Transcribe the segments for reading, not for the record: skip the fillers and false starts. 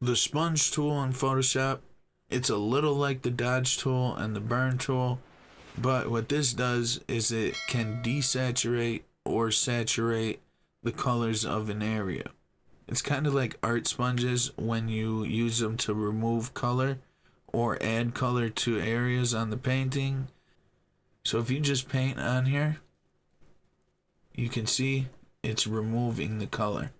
The sponge tool in Photoshop, it's a little like the dodge tool and the burn tool, but what this does is it can desaturate or saturate the colors of an area. It's kind of like art sponges when you use them to remove color or add color to areas on the painting. So if you just paint on here, you can see it's removing the color.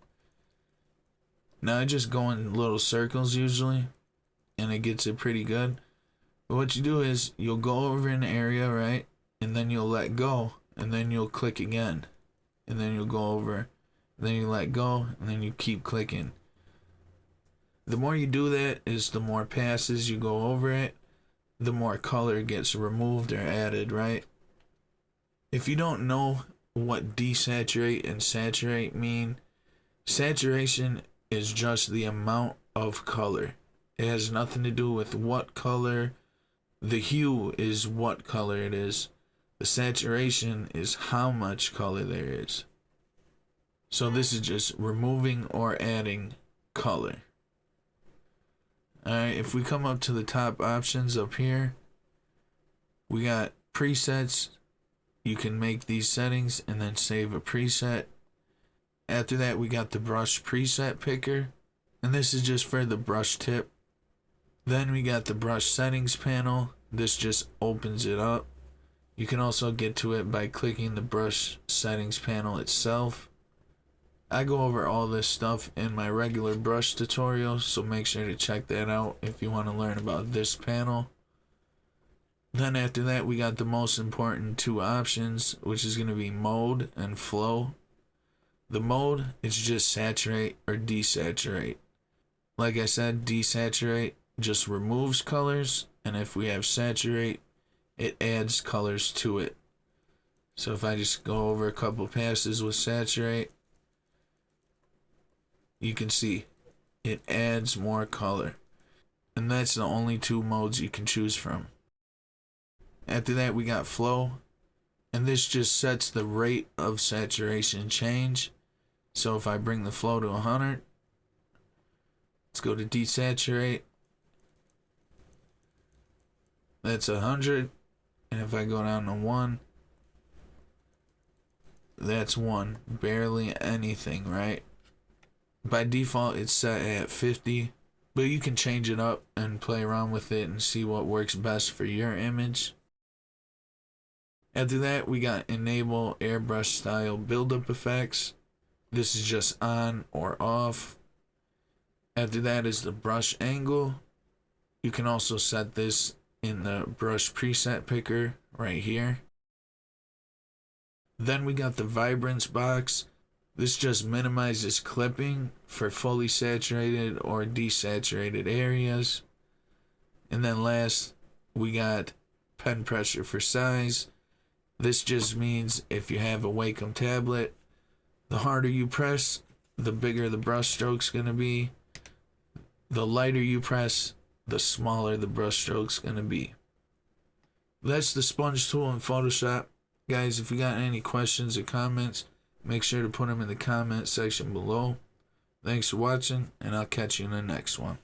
Now I just go in little circles usually, and it gets it pretty good. But what you do is you'll go over an area, right? And then you'll let go, and then you'll click again. And then you'll go over, and then you let go, and then you keep clicking. The more you do that is the more passes you go over it, the more color gets removed or added, right? If you don't know what desaturate and saturate mean, saturation is just the amount of color. It has nothing to do with what color. The hue is what color it is. The saturation is how much color there is. So this is just removing or adding color. Alright, if we come up to the top options up here, we got presets. You can make these settings and then save a preset. After that, we got the brush preset picker, and this is just for the brush tip. Then we got the brush settings panel. This just opens it up. You can also get to it by clicking the brush settings panel itself. I go over all this stuff in my regular brush tutorial, so make sure to check that out if you want to learn about this panel. Then after that, we got the most important two options, which is going to be mode and flow. The mode is just saturate or desaturate. Like I said, desaturate just removes colors, and if we have saturate, it adds colors to it. So if I just go over a couple passes with saturate, you can see it adds more color. And that's the only two modes you can choose from. After that, we got flow, and this just sets the rate of saturation change. So if I bring the flow to 100, let's go to desaturate. That's 100, and if I go down to 1, that's 1. Barely anything, right? By default, it's set at 50, but you can change it up and play around with it and see what works best for your image. After that, we got enable airbrush style buildup effects. This is just on or off. After that is the brush angle. You can also set this in the brush preset picker right here. Then we got the vibrance box. This just minimizes clipping for fully saturated or desaturated areas. And then last, we got pen pressure for size. This just means if you have a Wacom tablet, the harder you press, the bigger the brush stroke's going to be. The lighter you press, the smaller the brush stroke's going to be. That's the sponge tool in Photoshop. Guys, if you got any questions or comments, make sure to put them in the comment section below. Thanks for watching, and I'll catch you in the next one.